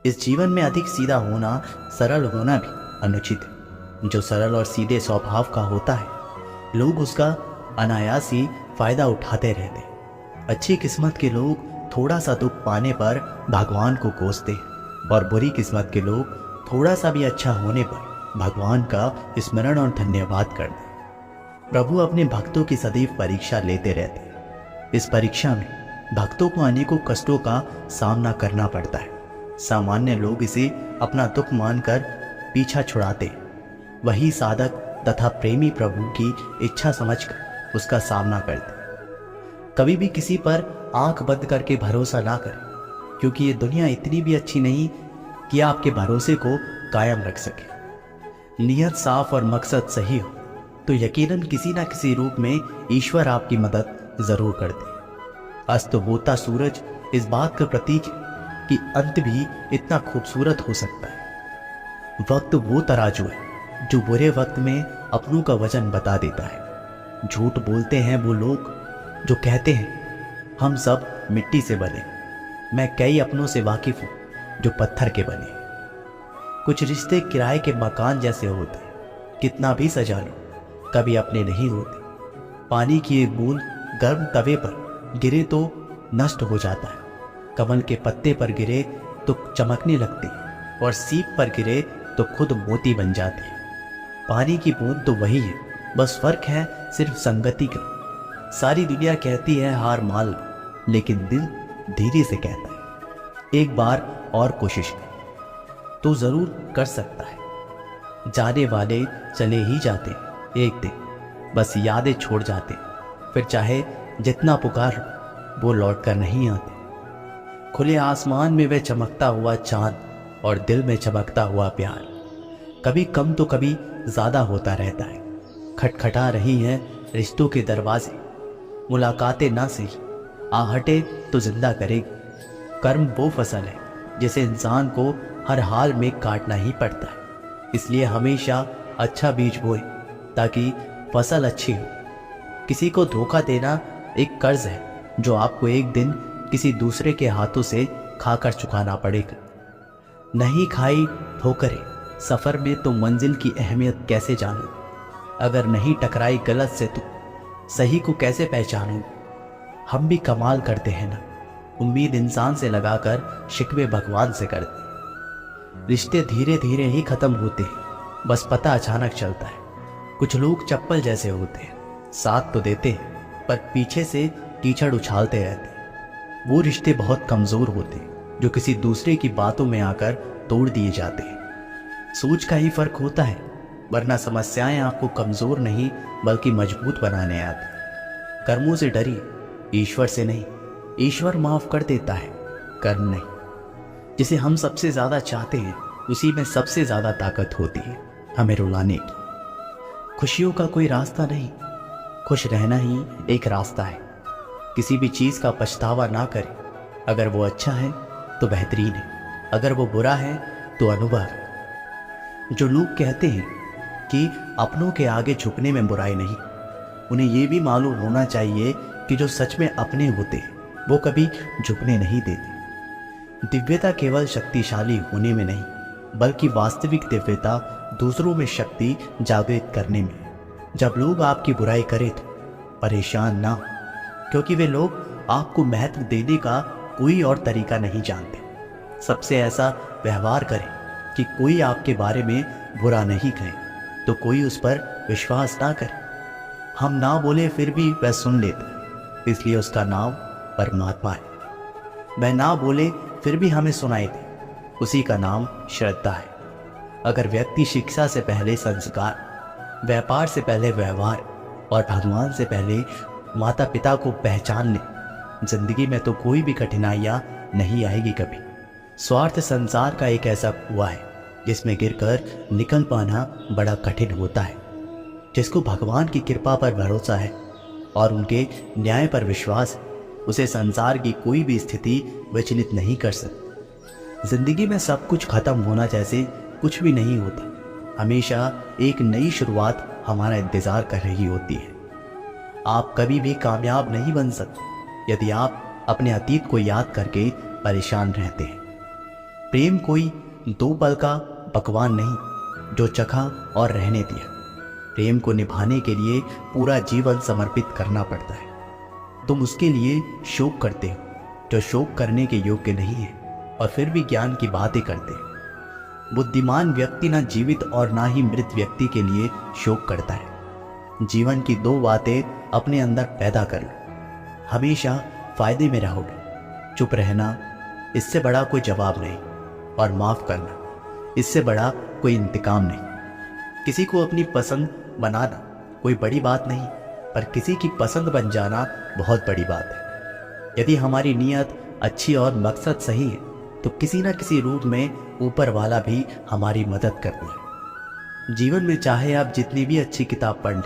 इस जीवन में अधिक सीधा होना, सरल होना भी अनुचित है। जो सरल और सीधे स्वभाव का होता है, लोग उसका अनायास ही फायदा उठाते रहते हैं। अच्छी किस्मत के लोग थोड़ा सा दुख पाने पर भगवान को कोसते हैं, और बुरी किस्मत के लोग थोड़ा सा भी अच्छा होने पर भगवान का स्मरण और धन्यवाद करते हैं। प्रभु अपने भक्तों की सदैव परीक्षा लेते रहते हैं। इस परीक्षा में भक्तों को अनेकों कष्टों का सामना करना पड़ता है। सामान्य लोग इसे अपना दुख मानकर पीछा छुड़ाते हैं। वही साधक तथा प्रेमी प्रभु की इच्छा समझकर उसका सामना करते हैं। कभी भी किसी पर आंख बंद करके भरोसा ना करें, क्योंकि ये दुनिया इतनी भी अच्छी नहीं कि आपके भरोसे को कायम रख सके। नियत साफ और मकसद सही हो तो यकीनन किसी न किसी रूप में ईश्वर आपकी मदद जरूर करते हैं। अस्त होता सूरज इस बात का प्रतीक है कि अंत भी इतना खूबसूरत हो सकता है। वक्त वो तराजू है जो बुरे वक्त में अपनों का वजन बता देता है। झूठ बोलते हैं वो लोग जो कहते हैं हम सब मिट्टी से बने। मैं कई अपनों से वाकिफ हूं जो पत्थर के बने। कुछ रिश्ते किराए के मकान जैसे होते हैं, कितना भी सजा लो कभी अपने नहीं होते। पानी की एक बूंद गर्म तवे पर गिरे तो नष्ट हो जाता है, कमल के पत्ते पर गिरे तो चमकने लगती है, और सीप पर गिरे तो खुद मोती बन जाती है। पानी की बूंद तो वही है, बस फर्क है सिर्फ संगति का। सारी दुनिया कहती है हार मान लो, लेकिन दिल धीरे से कहता है एक बार और कोशिश कर तो जरूर कर सकता है। जाने वाले चले ही जाते एक दिन, बस यादें छोड़ जाते, फिर चाहे जितना पुकार वो लौट कर नहीं आते। खुले आसमान में वह चमकता हुआ चांद और दिल में चमकता हुआ प्यार कभी कम तो कभी ज्यादा होता रहता है। खटखटा रही हैं रिश्तों के दरवाजे, मुलाकातें ना सही आहटे तो जिंदा करेगी। कर्म वो फसल है जिसे इंसान को हर हाल में काटना ही पड़ता है। इसलिए हमेशा अच्छा बीज बोए ताकि फसल अच्छी हो। किसी को धोखा देना एक कर्ज है जो आपको एक दिन किसी दूसरे के हाथों से खाकर चुकाना पड़ेगा। नहीं खाई ठोकरें सफर में तो मंजिल की अहमियत कैसे जानोगे? अगर नहीं टकराई गलत से तो सही को कैसे पहचानोगे? हम भी कमाल करते हैं ना, उम्मीद इंसान से लगाकर शिकवे भगवान से करते हैं। रिश्ते धीरे धीरे ही खत्म होते हैं, बस पता अचानक चलता है। कुछ लोग चप्पल जैसे होते हैं, साथ तो देते हैं पर पीछे से कीचड़ उछालते रहते हैं। वो रिश्ते बहुत कमजोर होते हैं जो किसी दूसरे की बातों में आकर तोड़ दिए जाते हैं। सोच का ही फर्क होता है, वरना समस्याएं आपको कमजोर नहीं बल्कि मजबूत बनाने आती हैं। कर्मों से डरिए, ईश्वर से नहीं। ईश्वर माफ कर देता है, कर्म नहीं। जिसे हम सबसे ज्यादा चाहते हैं उसी में सबसे ज्यादा ताकत होती है हमें रुलाने की। खुशियों का कोई रास्ता नहीं, खुश रहना ही एक रास्ता है। किसी भी चीज का पछतावा ना करें। अगर वो अच्छा है तो बेहतरीन है, अगर वो बुरा है तो अनुभव है। जो लोग कहते हैं कि अपनों के आगे झुकने में बुराई नहीं, उन्हें ये भी मालूम होना चाहिए कि जो सच में अपने होते हैं वो कभी झुकने नहीं देते। दिव्यता केवल शक्तिशाली होने में नहीं बल्कि वास्तविक दिव्यता दूसरों में शक्ति जागृत करने में। जब लोग आपकी बुराई करें तो परेशान ना हो, क्योंकि वे लोग आपको महत्व देने का कोई और तरीका नहीं जानते। सबसे ऐसा व्यवहार करें कि कोई आपके बारे में बुरा नहीं कहे तो कोई उस पर विश्वास ना करे। हम ना बोले फिर भी वह सुन लेता है, इसलिए उसका नाम परमात्मा है। वह ना बोले फिर भी हमें सुनाई दे, उसी का नाम श्रद्धा है। अगर व्यक्ति शिक्षा से पहले संस्कार, व्यापार से पहले व्यवहार और भगवान से पहले माता पिता को पहचान ले, जिंदगी में तो कोई भी कठिनाइयां नहीं आएगी कभी। स्वार्थ संसार का एक ऐसा कुआं है जिसमें गिरकर निकल पाना बड़ा कठिन होता है। जिसको भगवान की कृपा पर भरोसा है और उनके न्याय पर विश्वास है, उसे संसार की कोई भी स्थिति विचलित नहीं कर सकती। जिंदगी में सब कुछ खत्म होना जैसे कुछ भी नहीं होता। हमेशा एक नई शुरुआत हमारा इंतजार कर रही होती है। आप कभी भी कामयाब नहीं बन सकते यदि आप अपने अतीत को याद करके परेशान रहते हैं। प्रेम कोई 2 पल का पकवान नहीं जो चखा और रहने दिया। प्रेम को निभाने के लिए पूरा जीवन समर्पित करना पड़ता है। तुम उसके लिए शोक करते हो जो शोक करने के योग्य नहीं है और फिर भी ज्ञान की बातें करते हैं। बुद्धिमान व्यक्ति ना जीवित और ना ही मृत व्यक्ति के लिए शोक करता है। जीवन की 2 बातें अपने अंदर पैदा कर लो, हमेशा फायदे में रहोगे। चुप रहना, इससे बड़ा कोई जवाब नहीं, और माफ करना, इससे बड़ा कोई इंतकाम नहीं। किसी को अपनी पसंद बनाना कोई बड़ी बात नहीं, पर किसी की पसंद बन जाना बहुत बड़ी बात है। यदि हमारी नीयत अच्छी और मकसद सही है तो किसी न किसी रूप में ऊपर वाला भी हमारी मदद करता है। जीवन में चाहे आप जितनी भी अच्छी किताब पढ़ लें,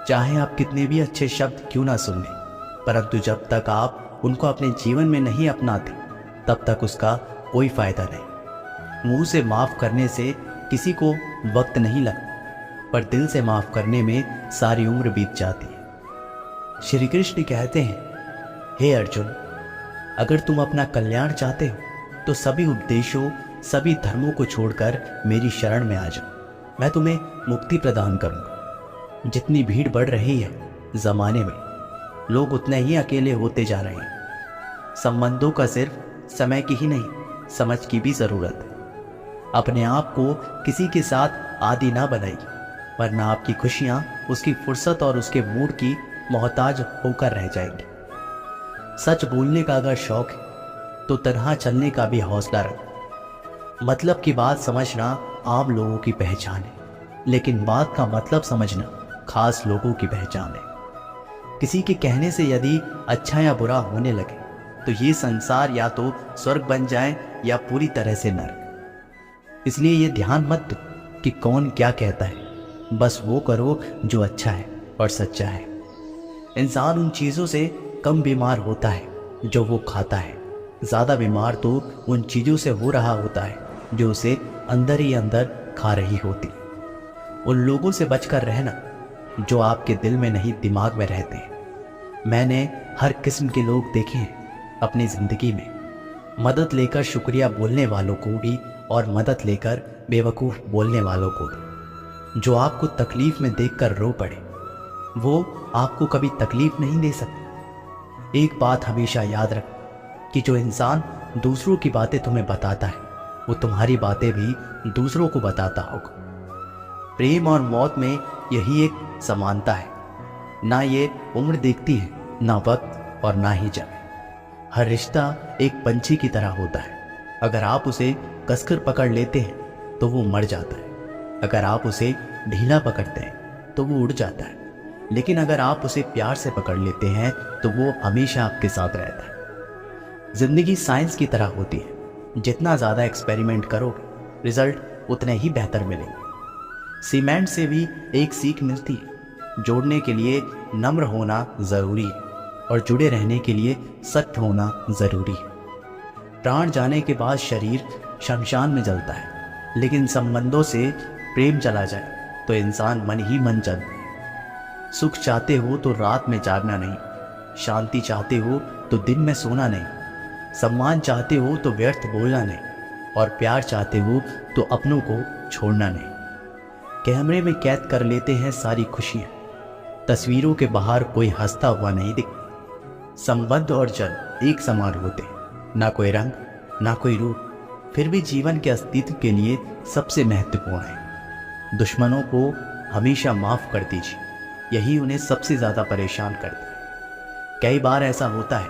चाहे आप कितने भी अच्छे शब्द क्यों ना सुन लें, परंतु जब तक आप उनको अपने जीवन में नहीं अपनाते तब तक उसका कोई फायदा नहीं। मुंह से माफ करने से किसी को वक्त नहीं लगता, पर दिल से माफ करने में सारी उम्र बीत जाती है। श्री कृष्ण कहते हैं, हे अर्जुन, अगर तुम अपना कल्याण चाहते हो तो सभी उपदेशों, सभी धर्मों को छोड़कर मेरी शरण में आ जाओ। मैं तुम्हें मुक्ति प्रदान करूंगा। जितनी भीड़ बढ़ रही है जमाने में, लोग उतने ही अकेले होते जा रहे हैं। संबंधों का सिर्फ समय की ही नहीं, समझ की भी जरूरत है। अपने आप को किसी के साथ आदी ना बनाइए, वरना आपकी खुशियां उसकी फुर्सत और उसके मूड की मोहताज होकर रह जाएंगी। सच बोलने का अगर शौक है तो तन्हा चलने का भी हौसला रखो। मतलब की बात समझना आम लोगों की पहचान है, लेकिन बात का मतलब समझना खास लोगों की पहचान है। किसी के कहने से यदि अच्छा या बुरा होने लगे तो ये संसार या तो स्वर्ग बन जाए या पूरी तरह से नरक। इसलिए ये ध्यान मत दो कि कौन क्या कहता है, बस वो करो जो अच्छा है और सच्चा है। इंसान उन चीज़ों से कम बीमार होता है जो वो खाता है, ज़्यादा बीमार तो उन चीज़ों से हो रहा होता है जो उसे अंदर ही अंदर खा रही होती है। उन लोगों से बचकर रहना जो आपके दिल में नहीं दिमाग में रहते हैं। मैंने हर किस्म के लोग देखे हैं अपनी ज़िंदगी में, मदद लेकर शुक्रिया बोलने वालों को भी और मदद लेकर बेवकूफ़ बोलने वालों को भी। जो आपको तकलीफ़ में देखकर रो पड़े वो आपको कभी तकलीफ़ नहीं दे सकता। एक बात हमेशा याद रख कि जो इंसान दूसरों की बातें तुम्हें बताता है वो तुम्हारी बातें भी दूसरों को बताता होगा। प्रेम और मौत में यही एक समानता है, ना ये उम्र देखती है, ना वक्त और ना ही जगह। हर रिश्ता एक पंछी की तरह होता है। अगर आप उसे कसकर पकड़ लेते हैं तो वो मर जाता है, अगर आप उसे ढीला पकड़ते हैं तो वो उड़ जाता है, लेकिन अगर आप उसे प्यार से पकड़ लेते हैं तो वो हमेशा आपके साथ रहता है। जिंदगी साइंस की तरह होती है, जितना ज़्यादा एक्सपेरिमेंट करोगे रिजल्ट उतने ही बेहतर मिलेंगे। सीमेंट से भी एक सीख मिलती है, जोड़ने के लिए नम्र होना ज़रूरी है और जुड़े रहने के लिए सख्त होना ज़रूरी है। प्राण जाने के बाद शरीर शमशान में जलता है, लेकिन संबंधों से प्रेम चला जाए तो इंसान मन ही मन जलता है। सुख चाहते हो तो रात में जागना नहीं, शांति चाहते हो तो दिन में सोना नहीं, सम्मान चाहते हो तो व्यर्थ बोलना नहीं, और प्यार चाहते हो तो अपनों को छोड़ना नहीं। कैमरे में कैद कर लेते हैं सारी खुशियाँ, तस्वीरों के बाहर कोई हंसता हुआ नहीं दिखता। संबंध और जल एक समान होते हैं, ना कोई रंग ना कोई रूप, फिर भी जीवन के अस्तित्व के लिए सबसे महत्वपूर्ण है। दुश्मनों को हमेशा माफ़ कर दीजिए, यही उन्हें सबसे ज़्यादा परेशान करता है। कई बार ऐसा होता है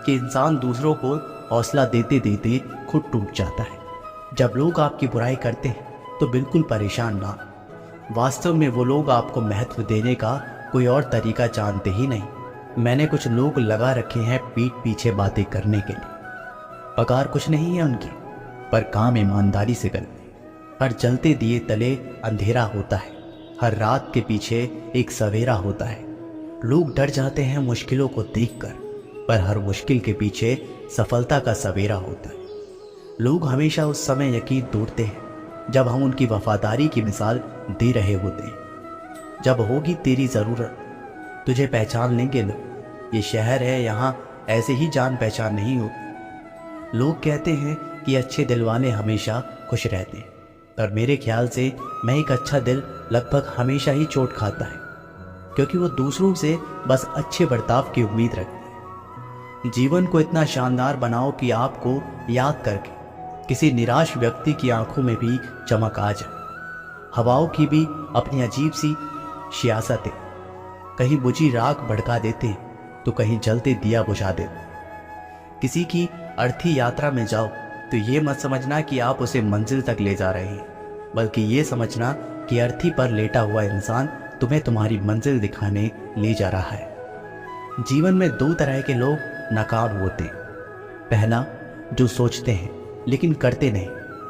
कि इंसान दूसरों को हौसला देते देते खुद टूट जाता है। जब लोग आपकी बुराई करते हैं तो बिल्कुल परेशान ना हो। वास्तव में वो लोग आपको महत्व देने का कोई और तरीका जानते ही नहीं। मैंने कुछ लोग लगा रखे हैं पीठ पीछे बातें करने के लिए। पगार कुछ नहीं है उनकी, पर काम ईमानदारी से करते। हर जलते दिए तले अंधेरा होता है, हर रात के पीछे एक सवेरा होता है। लोग डर जाते हैं मुश्किलों को देखकर, पर हर मुश्किल के पीछे सफलता का सवेरा होता है। लोग हमेशा उस समय यकीन तोड़ते हैं जब हम उनकी वफादारी की मिसाल दे रहे होते हैं। जब होगी तेरी ज़रूरत तुझे पहचान लेंगे लोग। ये शहर है, यहाँ ऐसे ही जान पहचान नहीं होती। लोग कहते हैं कि अच्छे दिल वाले हमेशा खुश रहते हैं, और मेरे ख्याल से मैं एक अच्छा दिल लगभग हमेशा ही चोट खाता है, क्योंकि वो दूसरों से बस अच्छे बर्ताव की उम्मीद रखता है। जीवन को इतना शानदार बनाओ कि आपको याद करके किसी निराश व्यक्ति की आंखों में भी चमक आ जाए। हवाओं की भी अपनी अजीब सी सियासत है, कहीं बुझी राख भड़का देते तो कहीं जलते दिया बुझा देते। किसी की अर्थी यात्रा में जाओ तो ये मत समझना कि आप उसे मंजिल तक ले जा रहे हैं, बल्कि ये समझना कि अर्थी पर लेटा हुआ इंसान तुम्हें तुम्हारी मंजिल दिखाने ले जा रहा है। जीवन में दो तरह के लोग नाकाम होते हैं, पहला जो सोचते हैं लेकिन करते नहीं,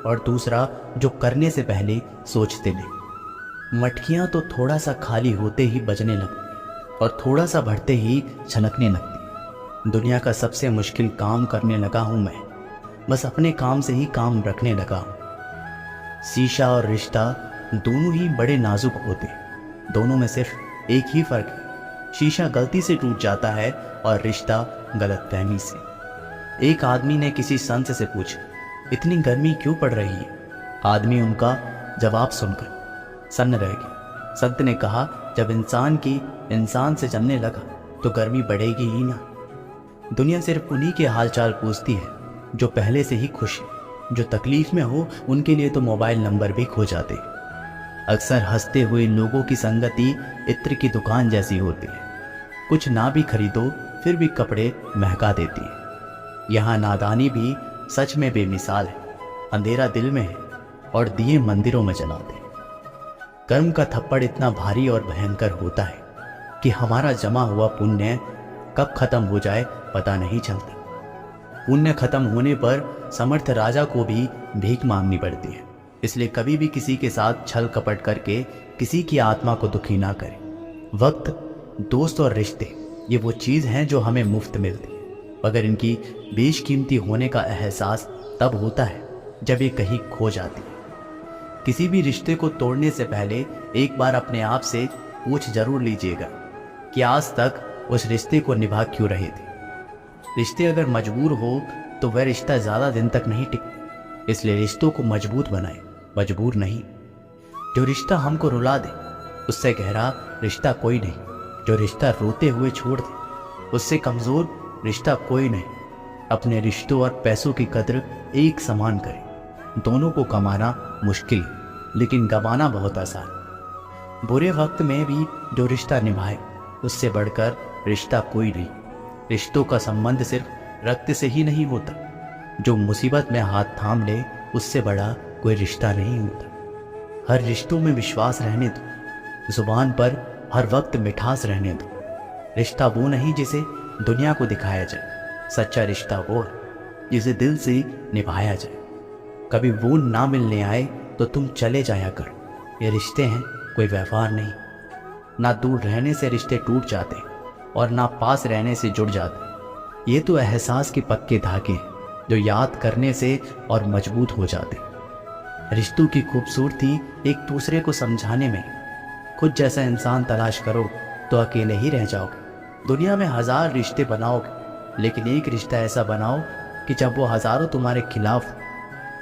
और दूसरा जो करने से पहले सोचते नहीं। मटकियां तो थोड़ा सा खाली होते ही बजने लगती और थोड़ा सा भरते ही छनकने लगती। दुनिया का सबसे मुश्किल काम करने लगा हूं मैं, बस अपने काम से ही काम रखने लगा हूं। शीशा और रिश्ता दोनों ही बड़े नाजुक होते, दोनों में सिर्फ एक ही फर्क है, शीशा गलती से टूट जाता है और रिश्ता गलतफहमी से। एक आदमी ने किसी संत से पूछा, इतनी गर्मी क्यों पड़ रही है? आदमी उनका जवाब सुनकर सन्न रह गया। संत ने कहा, जब इंसान से जलने लगा तो गर्मी बढ़ेगी ही ना। दुनिया सिर्फ उन्हीं के हालचाल पूछती है जो पहले से ही खुश है। जो तकलीफ में हो उनके लिए तो मोबाइल नंबर भी खो जाते। अक्सर हंसते हुए लोगों की संगति इत्र की दुकान जैसी होती है, कुछ ना भी खरीदो फिर भी कपड़े महका देती है। यहाँ नादानी भी सच में बेमिसाल है, अंधेरा दिल में है और दिए मंदिरों में जलाते। कर्म का थप्पड़ इतना भारी और भयंकर होता है कि हमारा जमा हुआ पुण्य कब खत्म हो जाए पता नहीं चलता। पुण्य खत्म होने पर समर्थ राजा को भी भीख मांगनी पड़ती है, इसलिए कभी भी किसी के साथ छल कपट करके किसी की आत्मा को दुखी ना करें। वक्त, दोस्त और रिश्ते ये वो चीज़ हैं जो हमें मुफ्त मिलती है, मगर इनकी बेशकीमती होने का एहसास तब होता है जब ये कहीं खो जाती है। किसी भी रिश्ते को तोड़ने से पहले एक बार अपने आप से पूछ जरूर लीजिएगा कि आज तक उस रिश्ते को निभा क्यों रहे थे। रिश्ते अगर मजबूर हो तो वह रिश्ता ज़्यादा दिन तक नहीं टिकता, इसलिए रिश्तों को मजबूत बनाए, मजबूर नहीं। जो रिश्ता हमको रुला दे उससे गहरा रिश्ता कोई नहीं। जो रिश्ता रोते हुए छोड़ दे उससे कमज़ोर रिश्ता कोई नहीं। अपने रिश्तों और पैसों की कद्र एक समान करें। दोनों को कमाना मुश्किल है लेकिन गंवाना बहुत आसान। बुरे वक्त में भी जो रिश्ता निभाए उससे बढ़कर रिश्ता कोई नहीं। रिश्तों का संबंध सिर्फ रक्त से ही नहीं होता, जो मुसीबत में हाथ थाम ले उससे बड़ा कोई रिश्ता नहीं होता। हर रिश्तों में विश्वास रहने दो, जुबान पर हर वक्त मिठास रहने दो। रिश्ता वो नहीं जिसे दुनिया को दिखाया जाए, सच्चा रिश्ता वो है जिसे दिल से निभाया जाए। कभी वो ना मिलने आए तो तुम चले जाया करो। ये रिश्ते हैं, कोई व्यवहार नहीं। ना दूर रहने से रिश्ते टूट जाते और ना पास रहने से जुड़ जाते। ये तो एहसास के पक्के धागे हैं जो याद करने से और मजबूत हो जाते। रिश्तों की खूबसूरती एक दूसरे को समझाने में। खुद जैसा इंसान तलाश करो तो अकेले ही रह जाओगे। दुनिया में 1000 रिश्ते बनाओगे लेकिन एक रिश्ता ऐसा बनाओ कि जब वो हज़ारों तुम्हारे खिलाफ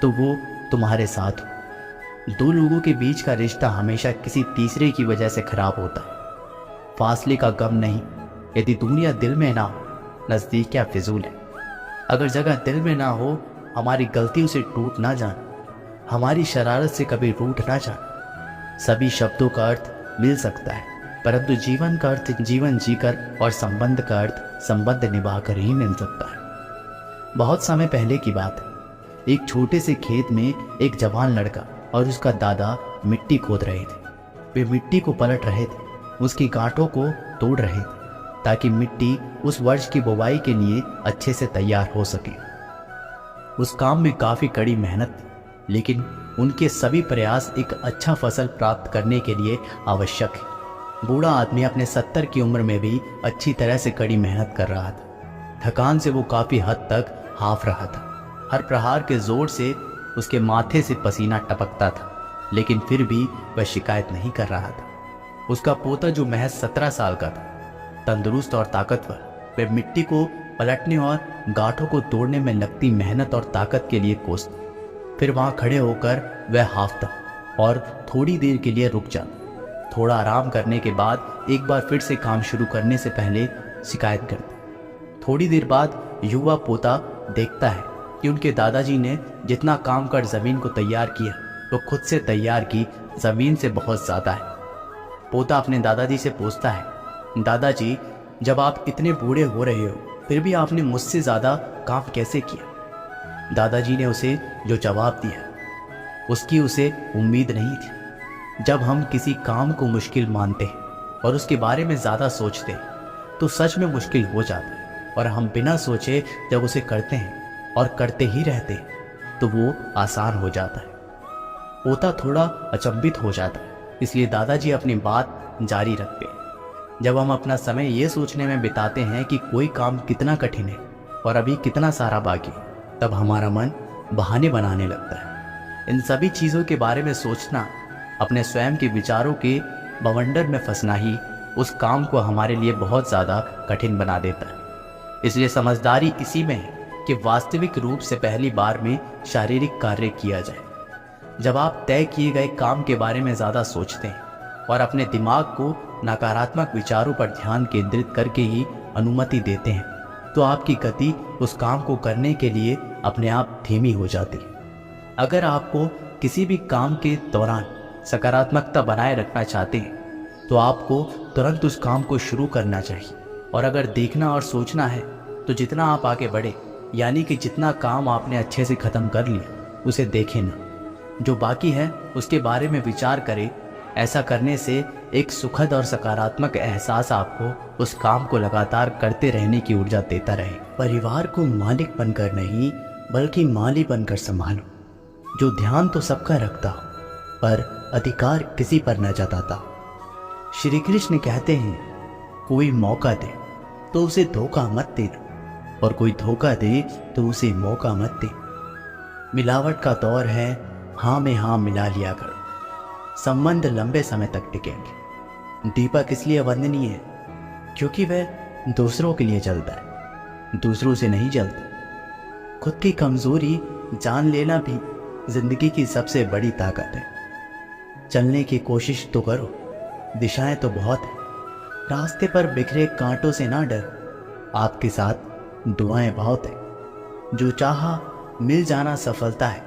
तो वो तुम्हारे साथ हो। दो लोगों के बीच का रिश्ता हमेशा किसी तीसरे की वजह से खराब होता है। फासले का गम नहीं, यदि दुनिया दिल में ना हो, नज़दीक क्या फिजूल है। अगर जगह दिल में ना हो, हमारी गलतियों से टूट ना जाना, हमारी शरारत से कभी रूठ ना जाना। सभी शब्दों का अर्थ मिल सकता है, परंतु जीवन का अर्थ जीवन जीकर और संबंध का अर्थ संबंध निभाकर ही मिल सकता है। बहुत समय पहले की बात है, एक छोटे से खेत में एक जवान लड़का और उसका दादा मिट्टी खोद रहे थे। वे मिट्टी को पलट रहे थे, उसकी गांठों को तोड़ रहे थे ताकि मिट्टी उस वर्ष की बुवाई के लिए अच्छे से तैयार हो सके। उस काम में काफ़ी कड़ी मेहनत थी, लेकिन उनके सभी प्रयास एक अच्छा फसल प्राप्त करने के लिए आवश्यक है। बूढ़ा आदमी अपने 70 की उम्र में भी अच्छी तरह से कड़ी मेहनत कर रहा था। थकान से वो काफ़ी हद तक हाफ रहा था। हर प्रहार के जोर से उसके माथे से पसीना टपकता था, लेकिन फिर भी वह शिकायत नहीं कर रहा था। उसका पोता जो महज 17 साल का था, तंदुरुस्त और ताकतवर, वह मिट्टी को पलटने और गांठों को तोड़ने में लगती मेहनत और ताकत के लिए कोसता। फिर वहाँ खड़े होकर वह हांफता और थोड़ी देर के लिए रुक जाता। थोड़ा आराम करने के बाद एक बार फिर से काम शुरू करने से पहले शिकायत करता। थोड़ी देर बाद युवा पोता देखता है कि उनके दादाजी ने जितना काम कर ज़मीन को तैयार किया वो खुद से तैयार की ज़मीन से बहुत ज़्यादा है। पोता अपने दादाजी से पूछता है, दादाजी जब आप इतने बूढ़े हो रहे हो फिर भी आपने मुझसे ज़्यादा काम कैसे किया? दादाजी ने उसे जो जवाब दिया उसकी उसे उम्मीद नहीं थी। जब हम किसी काम को मुश्किल मानते हैं और उसके बारे में ज़्यादा सोचते हैं तो सच में मुश्किल हो जाता है, और हम बिना सोचे जब उसे करते हैं और करते ही रहते हैं तो वो आसान हो जाता है। पोता थोड़ा अचंभित हो जाता है, इसलिए दादाजी अपनी बात जारी रखते हैं। जब हम अपना समय ये सोचने में बिताते हैं कि कोई काम कितना कठिन है और अभी कितना सारा बाकी, तब हमारा मन बहाने बनाने लगता है। इन सभी चीज़ों के बारे में सोचना, अपने स्वयं के विचारों के बवंडर में फंसना ही उस काम को हमारे लिए बहुत ज़्यादा कठिन बना देता है। इसलिए समझदारी इसी में है कि वास्तविक रूप से पहली बार में शारीरिक कार्य किया जाए। जब आप तय किए गए काम के बारे में ज़्यादा सोचते हैं और अपने दिमाग को नकारात्मक विचारों पर ध्यान केंद्रित करके ही अनुमति देते हैं तो आपकी गति उस काम को करने के लिए अपने आप धीमी हो जाती है। अगर आपको किसी भी काम के दौरान सकारात्मकता बनाए रखना चाहते हैं तो आपको तुरंत उस काम को शुरू करना चाहिए। और अगर देखना और सोचना है तो जितना आप आगे बढ़े, यानी कि जितना काम आपने अच्छे से ख़त्म कर लिया उसे देखें ना, जो बाकी है उसके बारे में विचार करें। ऐसा करने से एक सुखद और सकारात्मक एहसास आपको उस काम को लगातार करते रहने की ऊर्जा देता रहे। परिवार को मालिक बनकर नहीं बल्कि माली बनकर संभालो, जो ध्यान तो सबका रखता हो पर अधिकार किसी पर न जताता हो। श्री कृष्ण कहते हैं, कोई मौका दे तो उसे धोखा मत देना, और कोई धोखा दे तो उसे मौका मत दे। मिलावट का दौर है, हाँ में हाँ मिला लिया करो, संबंध लंबे समय तक टिकेंगे। दीपक इसलिए वंदनीय है क्योंकि वह दूसरों के लिए जलता है, दूसरों से नहीं जलता। खुद की कमजोरी जान लेना भी जिंदगी की सबसे बड़ी ताकत है। चलने की कोशिश तो करो, दिशाएं तो बहुत हैं। रास्ते पर बिखरे कांटों से ना डरो, आपके साथ दुआएं बहुत हैं। जो चाहा मिल जाना सफलता है,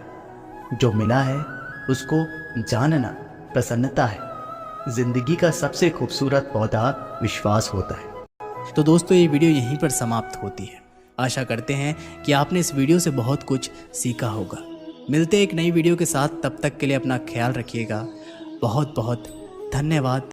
जो मिला है उसको जानना प्रसन्नता है। जिंदगी का सबसे खूबसूरत पौधा विश्वास होता है। तो दोस्तों, ये वीडियो यहीं पर समाप्त होती है। आशा करते हैं कि आपने इस वीडियो से बहुत कुछ सीखा होगा। मिलते हैं एक नई वीडियो के साथ, तब तक के लिए अपना ख्याल रखिएगा। बहुत बहुत धन्यवाद।